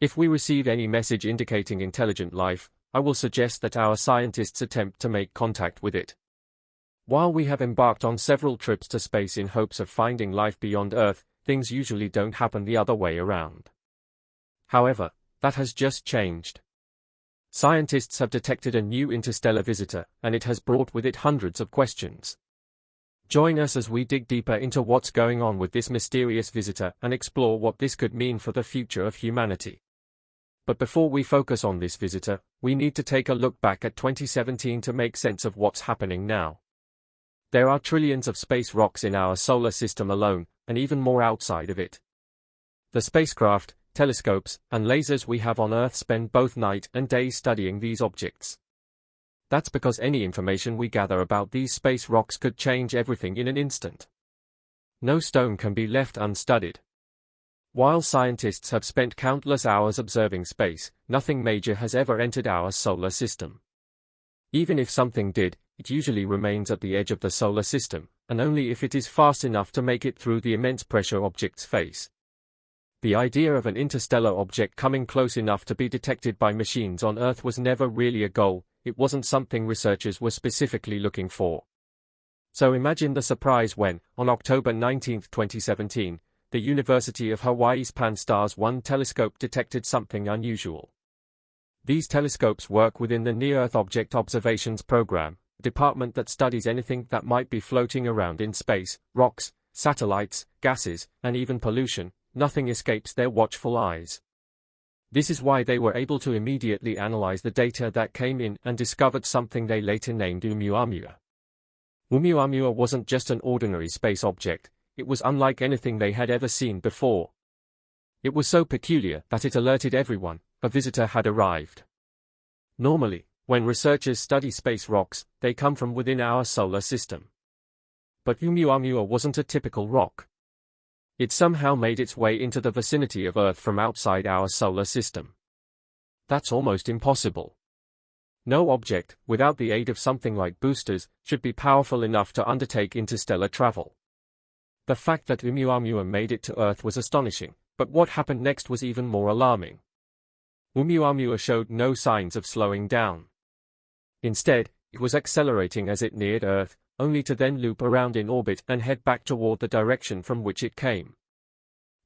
If we receive any message indicating intelligent life, I will suggest that our scientists attempt to make contact with it. While we have embarked on several trips to space in hopes of finding life beyond Earth, things usually don't happen the other way around. However, that has just changed. Scientists have detected a new interstellar visitor, and it has brought with it hundreds of questions. Join us as we dig deeper into what's going on with this mysterious visitor and explore what this could mean for the future of humanity. But before we focus on this visitor, we need to take a look back at 2017 to make sense of what's happening now. There are trillions of space rocks in our solar system alone, and even more outside of it. The spacecraft, telescopes, and lasers we have on Earth spend both night and day studying these objects. That's because any information we gather about these space rocks could change everything in an instant. No stone can be left unstudied. While scientists have spent countless hours observing space, nothing major has ever entered our solar system. Even if something did, it usually remains at the edge of the solar system, and only if it is fast enough to make it through the immense pressure objects face. The idea of an interstellar object coming close enough to be detected by machines on Earth was never really a goal. It wasn't something researchers were specifically looking for. So imagine the surprise when, on October 19, 2017, the University of Hawaii's Pan-STARRS 1 telescope detected something unusual. These telescopes work within the Near-Earth Object Observations Program, a department that studies anything that might be floating around in space: rocks, satellites, gases, and even pollution. Nothing escapes their watchful eyes. This is why they were able to immediately analyze the data that came in and discovered something they later named Oumuamua. Oumuamua wasn't just an ordinary space object, it was unlike anything they had ever seen before. It was so peculiar that it alerted everyone: a visitor had arrived. Normally, when researchers study space rocks, they come from within our solar system. But Oumuamua wasn't a typical rock. It somehow made its way into the vicinity of Earth from outside our solar system. That's almost impossible. No object, without the aid of something like boosters, should be powerful enough to undertake interstellar travel. The fact that Oumuamua made it to Earth was astonishing, but what happened next was even more alarming. Oumuamua showed no signs of slowing down. Instead, it was accelerating as it neared Earth, only to then loop around in orbit and head back toward the direction from which it came.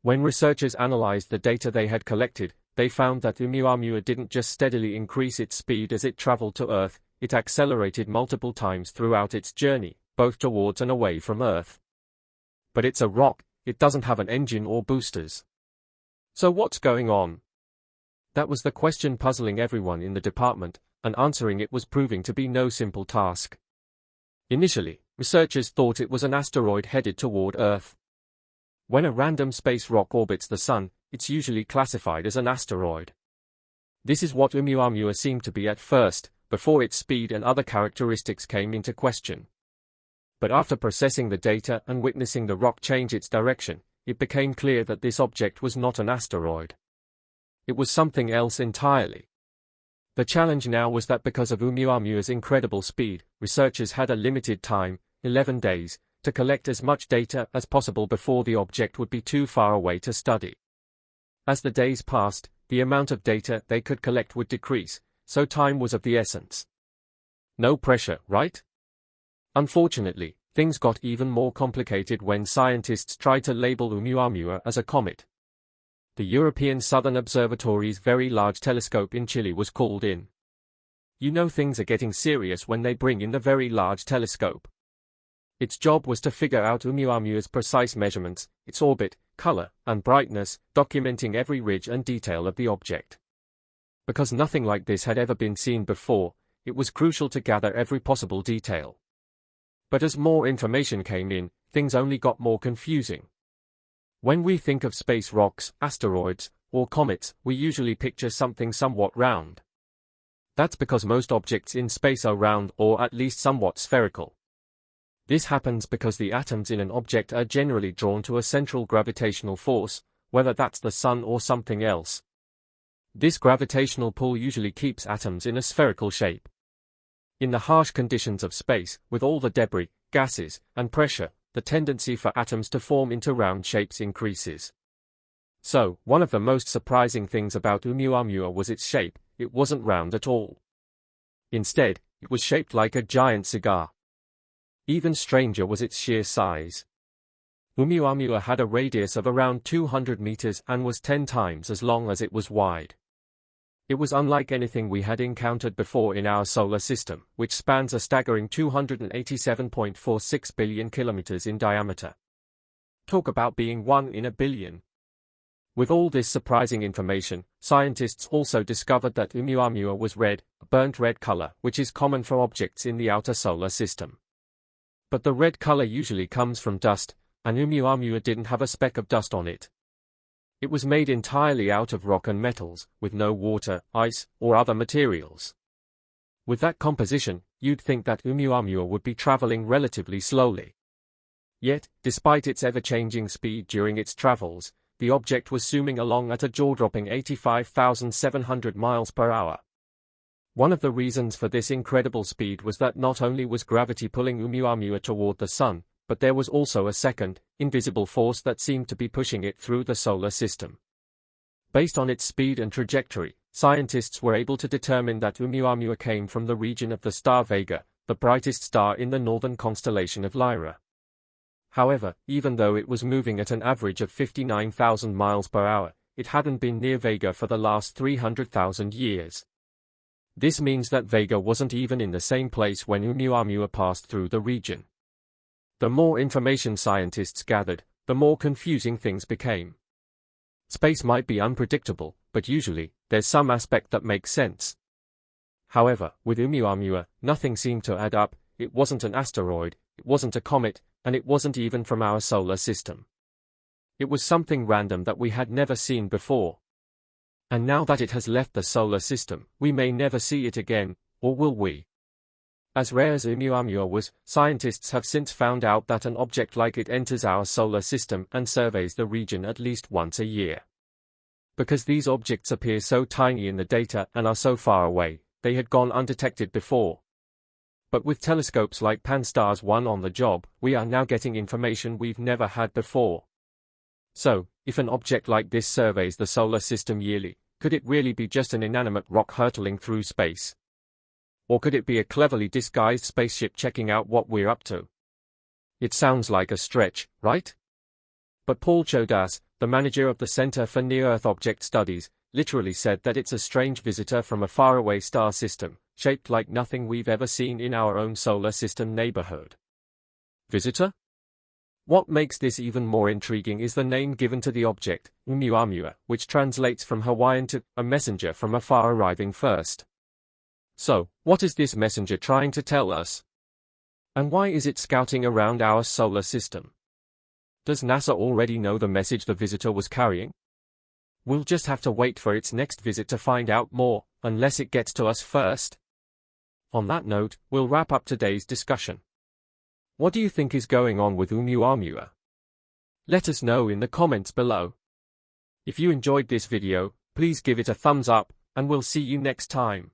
When researchers analyzed the data they had collected, they found that Oumuamua didn't just steadily increase its speed as it traveled to Earth, it accelerated multiple times throughout its journey, both towards and away from Earth. But it's a rock, it doesn't have an engine or boosters. So what's going on? That was the question puzzling everyone in the department, and answering it was proving to be no simple task. Initially, researchers thought it was an asteroid headed toward Earth. When a random space rock orbits the Sun, it's usually classified as an asteroid. This is what Oumuamua seemed to be at first, before its speed and other characteristics came into question. But after processing the data and witnessing the rock change its direction, it became clear that this object was not an asteroid. It was something else entirely. The challenge now was that because of Oumuamua's incredible speed, researchers had a limited time, 11 days, to collect as much data as possible before the object would be too far away to study. As the days passed, the amount of data they could collect would decrease, so time was of the essence. No pressure, right? Unfortunately, things got even more complicated when scientists tried to label Oumuamua as a comet. The European Southern Observatory's Very Large Telescope in Chile was called in. You know things are getting serious when they bring in the Very Large Telescope. Its job was to figure out Oumuamua's precise measurements, its orbit, color, and brightness, documenting every ridge and detail of the object. Because nothing like this had ever been seen before, it was crucial to gather every possible detail. But as more information came in, things only got more confusing. When we think of space rocks, asteroids, or comets, we usually picture something somewhat round. That's because most objects in space are round or at least somewhat spherical. This happens because the atoms in an object are generally drawn to a central gravitational force, whether that's the sun or something else. This gravitational pull usually keeps atoms in a spherical shape. In the harsh conditions of space, with all the debris, gases, and pressure, the tendency for atoms to form into round shapes increases. So, one of the most surprising things about Oumuamua was its shape. It wasn't round at all. Instead, it was shaped like a giant cigar. Even stranger was its sheer size. Oumuamua had a radius of around 200 meters and was 10 times as long as it was wide. It was unlike anything we had encountered before in our solar system, which spans a staggering 287.46 billion kilometers in diameter. Talk about being 1 in a billion. With all this surprising information, scientists also discovered that Oumuamua was red, a burnt red color, which is common for objects in the outer solar system. But the red color usually comes from dust, and Oumuamua didn't have a speck of dust on it. It was made entirely out of rock and metals, with no water, ice, or other materials. With that composition, you'd think that Oumuamua would be traveling relatively slowly. Yet, despite its ever-changing speed during its travels, the object was zooming along at a jaw-dropping 85,700 miles per hour. One of the reasons for this incredible speed was that not only was gravity pulling Oumuamua toward the sun, but there was also a second, invisible force that seemed to be pushing it through the solar system. Based on its speed and trajectory, scientists were able to determine that Oumuamua came from the region of the star Vega, the brightest star in the northern constellation of Lyra. However, even though it was moving at an average of 59,000 miles per hour, it hadn't been near Vega for the last 300,000 years. This means that Vega wasn't even in the same place when Oumuamua passed through the region. The more information scientists gathered, the more confusing things became. Space might be unpredictable, but usually, there's some aspect that makes sense. However, with Oumuamua, nothing seemed to add up. It wasn't an asteroid, it wasn't a comet, and it wasn't even from our solar system. It was something random that we had never seen before. And now that it has left the solar system, we may never see it again, or will we? As rare as Oumuamua was, scientists have since found out that an object like it enters our solar system and surveys the region at least once a year. Because these objects appear so tiny in the data and are so far away, they had gone undetected before. But with telescopes like Pan-STARRS 1 on the job, we are now getting information we've never had before. So, if an object like this surveys the solar system yearly, could it really be just an inanimate rock hurtling through space? Or could it be a cleverly disguised spaceship checking out what we're up to? It sounds like a stretch, right? But Paul Chodas, the manager of the Center for Near-Earth Object Studies, literally said that it's a strange visitor from a faraway star system, shaped like nothing we've ever seen in our own solar system neighborhood. Visitor? What makes this even more intriguing is the name given to the object, Oumuamua, which translates from Hawaiian to a messenger from afar arriving first. So, what is this messenger trying to tell us? And why is it scouting around our solar system? Does NASA already know the message the visitor was carrying? We'll just have to wait for its next visit to find out more, unless it gets to us first. On that note, we'll wrap up today's discussion. What do you think is going on with Oumuamua? Let us know in the comments below. If you enjoyed this video, please give it a thumbs up, and we'll see you next time.